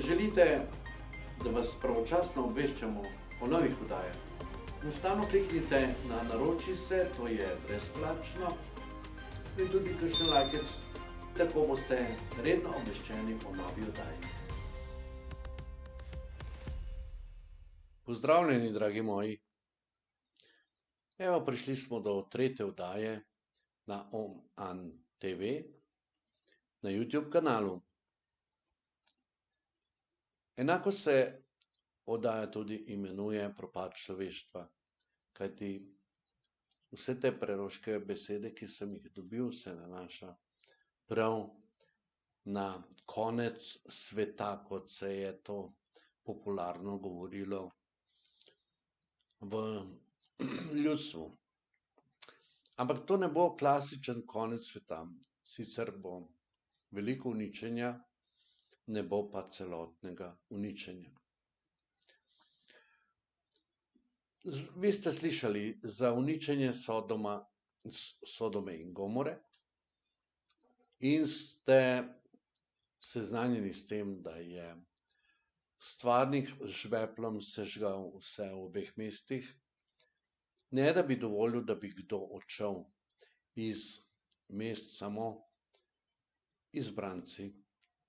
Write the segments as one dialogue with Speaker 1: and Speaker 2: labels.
Speaker 1: Če želite, da vas pravočasno obveščamo o novih oddajah, enostavno kliknite na Naroči se, to je brezplačno, in tudi kakšen lajkec, tako boste redno obveščeni o novi oddaji.
Speaker 2: Pozdravljeni, dragi moji. Evo, prišli smo do tretje oddaje na OM TV na YouTube kanalu. Enako se oddaja tudi imenuje Propad človeštva, kajti vse te preroške besede, ki sem jih dobil, se nanaša prav na konec sveta, kot se je to popularno govorilo v ljudstvu. Ampak to ne bo klasičen konec sveta, sicer bo veliko uničenja, ne bo pa celotnega uničenja. Vi ste slišali za uničenje Sodome in Gomore in ste seznanjeni s tem, da je stvarnik z žveplom sežgal vse v obeh mestih, ne da bi dovolil, da bi kdo odšel iz mest, samo izbranci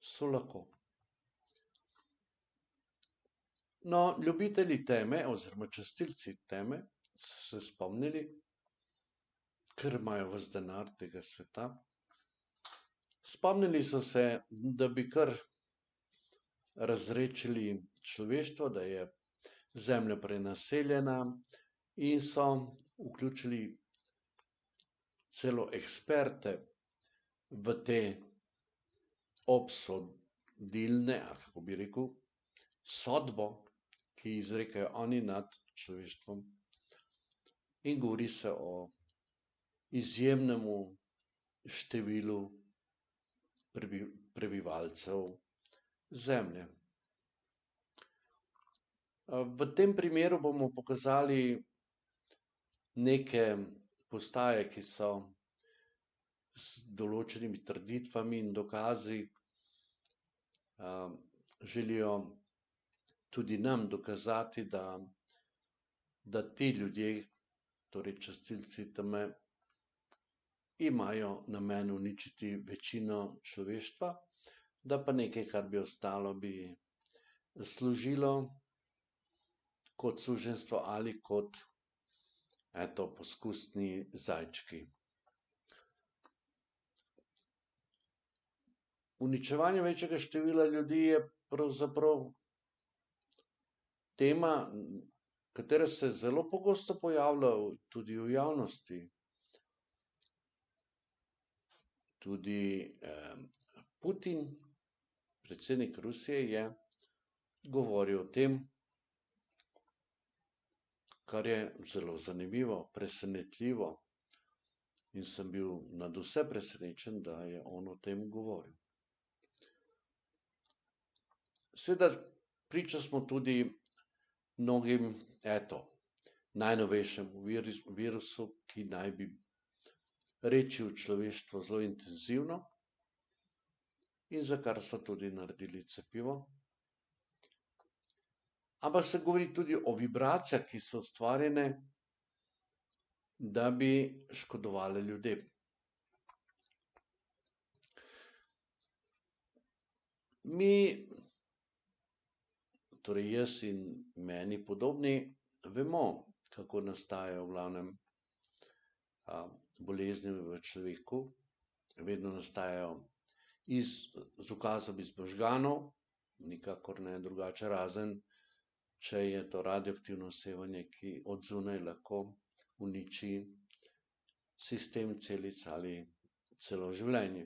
Speaker 2: so lahko. No, ljubitelji teme oziroma častilci teme so se spomnili, ker imajo ves denar tega sveta, spomnili so se, da bi kar razredčili človeštvo, da je zemlja prenaseljena, in so vključili celo eksperte v te obsodilne, ali kako bi rekel, sodbo, ki izrekajo oni nad človeštvom, in govori se o izjemnemu številu prebivalcev zemlje. V tem primeru bomo pokazali neke postaje, ki so z določenimi trditvami in dokazi želijo tudi nam dokazati, da ti ljudje, torej častilci teme, imajo namen uničiti večino človeštva, da pa nekaj, kar bi ostalo, bi služilo kot suženjstvo ali kot poskusni zajčki. Uničevanje večjega števila ljudi je pravzaprav tema, katera se zelo pogosto pojavlja tudi v javnosti. Tudi Putin, predsednik Rusije, je govoril o tem, kar je zelo zanimivo, presenetljivo, in sem bil nadvse presenečen, da je on o tem govoril. Seveda priča smo tudi mnogim, najnovejšemu virusu, ki naj bi rečil človeštvo zelo intenzivno in za kar so tudi naredili cepivo. Ampak se govori tudi o vibracijah, ki so ustvarjene, da bi škodovale ljudem. Mi, torej jaz in meni podobni, vemo, kako nastajajo v glavnem bolezni v človeku. Vedno nastajajo z ukazom iz možganov, nikakor ne drugače, razen če je to radioaktivno sevanje, ki od zunaj lahko uniči sistem celic ali celo življenje.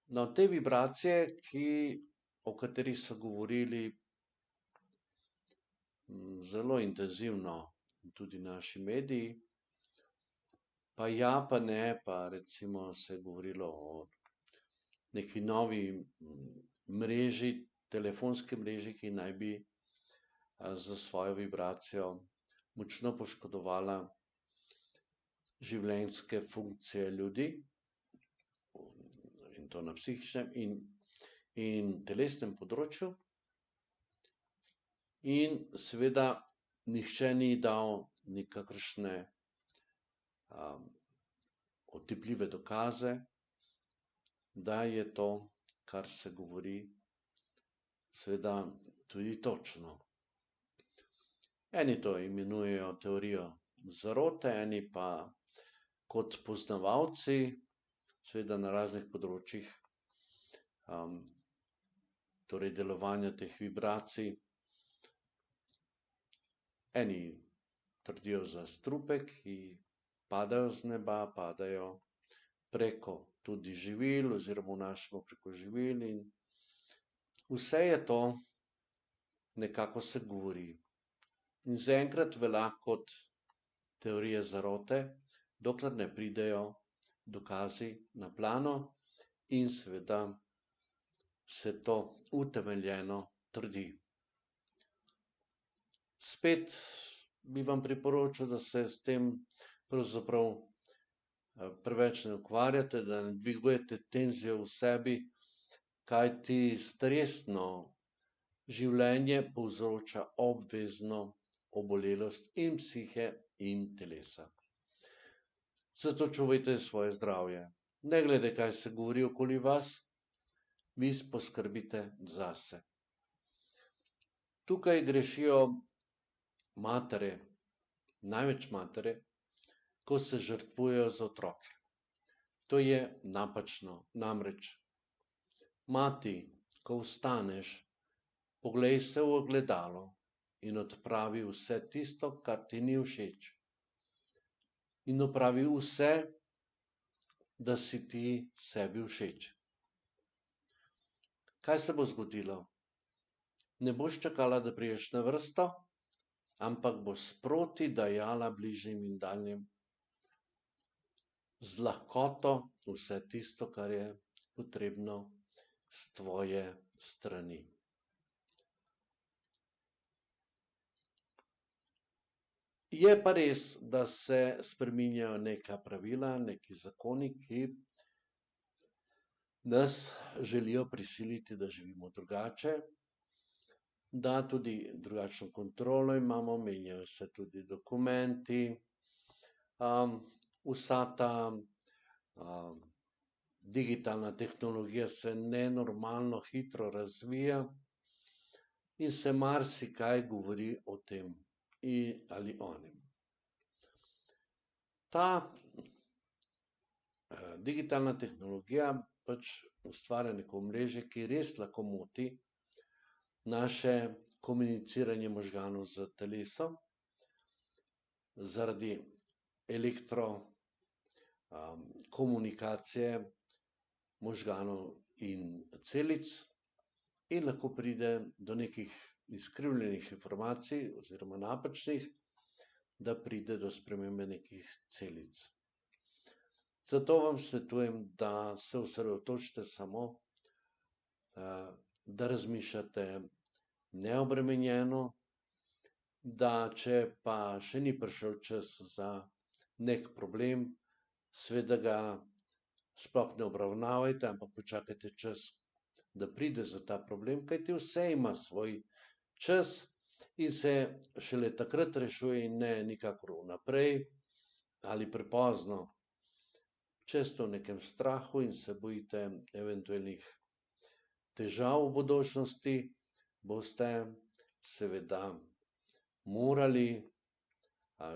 Speaker 2: No, te vibracije, o katerih so govorili zelo intenzivno tudi naši mediji, pa ja, pa ne, pa recimo se je govorilo o neki novi mreži, telefonski mreži, ki naj bi za svojo vibracijo močno poškodovala življenjske funkcije ljudi, in to na psihičnem in telesnem področju. In seveda nihče ni dal nikakršne otipljive dokaze, da je to, kar se govori, seveda tudi točno. Eni to imenujejo teorijo zarote, eni pa kot poznavalci, seveda na raznih področjih, torej delovanja teh vibracij. Eni trdijo za strupe, ki padajo z neba, padajo preko tudi živil oziroma vnašamo preko živil in vse je to, nekako se govori. In zaenkrat velja kot teorije zarote, dokler ne pridejo dokazi na plano in seveda se to utemeljeno trdi. Spet bi vam priporočil, da se s tem pravzaprav preveč ne ukvarjate, da ne dvigujete tenzijo v sebi, kajti stresno življenje povzroča obvezno obolelost in psihe in telesa. Zato čuvajte svoje zdravje. Ne glede, kaj se govori okoli vas, vi poskrbite zase. Tukaj grešijo matere, največ matere, ko se žrtvujejo za otroke. To je napačno. Namreč, mati, ko vstaneš, poglej se v ogledalo in odpravi vse tisto, kar ti ni všeč. In opravi vse, da si ti sebi všeč. Kaj se bo zgodilo? Ne boš čakala, da prideš na vrsto, ampak boš sproti dajala bližnjim in daljnim z lahkoto vse tisto, kar je potrebno s tvoje strani. Je pa res, da se spreminjajo neka pravila, neki zakoni, ki nas želijo prisiliti, da živimo drugače, da tudi drugačno kontrolo imamo, menjajo se tudi dokumenti, vsa ta digitalna tehnologija se nenormalno hitro razvija in se marsikaj govori o tem ali onem. Ta digitalna tehnologija pač ustvarja neko omrežje, ki res lahko moti naše komuniciranje možganov z telesom zaradi komunikacije možganov in celic in lahko pride do nekih izkrivljenih informacij oziroma napačnih, da pride do spremembe nekih celic. Zato vam svetujem, da se osredotočite samo, da razmišljate neobremenjeno, da če pa še ni prišel čas za nek problem, seveda ga sploh ne obravnavajte, ampak počakajte čas, da pride za ta problem, kajti vse ima svoj čas in se šele takrat rešuje in ne nikakor vnaprej ali prepozno. Če ste v nekem strahu in se bojite eventualnih težav v bodočnosti, boste seveda morali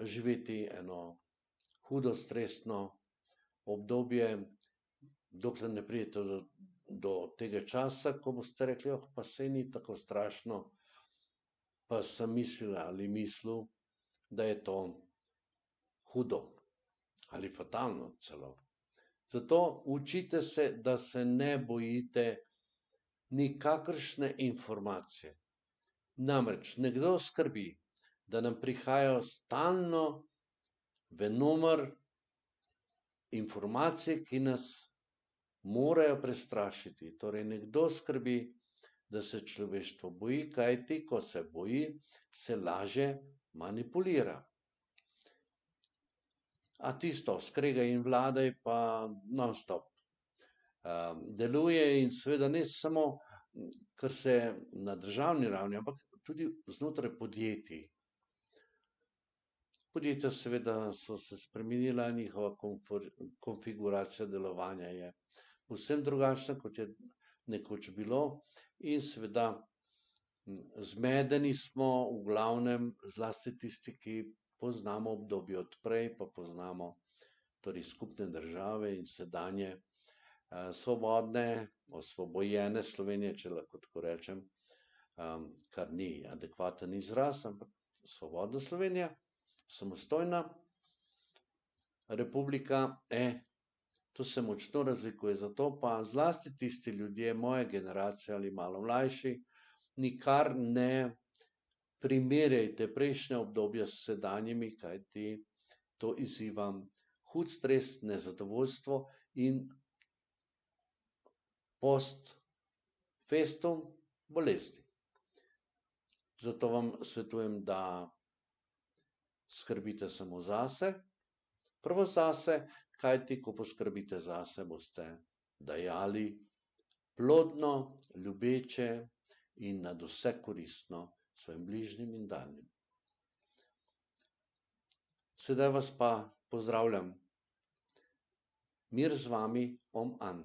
Speaker 2: živeti eno hudo stresno obdobje, dokler ne pridete do tega časa, ko boste rekli, pa saj ni tako strašno, pa sem mislila ali mislil, da je to hudo ali fatalno celo. Zato učite se, da se ne bojite nikakršne informacije. Namreč nekdo skrbi, da nam prihajajo stalno venomer informacije, ki nas morajo prestrašiti. Torej nekdo skrbi, da se človeštvo boji, kajti ko se boji, se lažje manipulira. A tisto skregaj in vladaj pa non stop. deluje in seveda ne samo, kar se na državni ravni, ampak tudi znotraj podjetij. Podjetja seveda so se spremenila, njihova konfiguracija delovanja je povsem drugačna, kot je nekoč bilo, in seveda zmedeni smo v glavnem, zlasti tisti, ki poznamo obdobje odprej, pa poznamo torej skupne države in sedanje svobodne, osvobojene Slovenije, če lahko tako rečem, kar ni adekvaten izraz, ampak svobodna Slovenija, samostojna republika, to se močno razlikuje, zato pa zlasti tisti ljudje moje generacije ali malo mlajši, nikar ne primerjajte prejšnje obdobja s sedanjimi, kajti to izziva hud stres, nezadovoljstvo in post festum bolezni. Zato vam svetujem, da skrbite samo zase, prvo zase, kajti ko poskrbite zase, boste dajali plodno, ljubeče in nadvse koristno svojim bližnjim in daljnim. Sedaj vas pa pozdravljam. Mir z vami, Om An.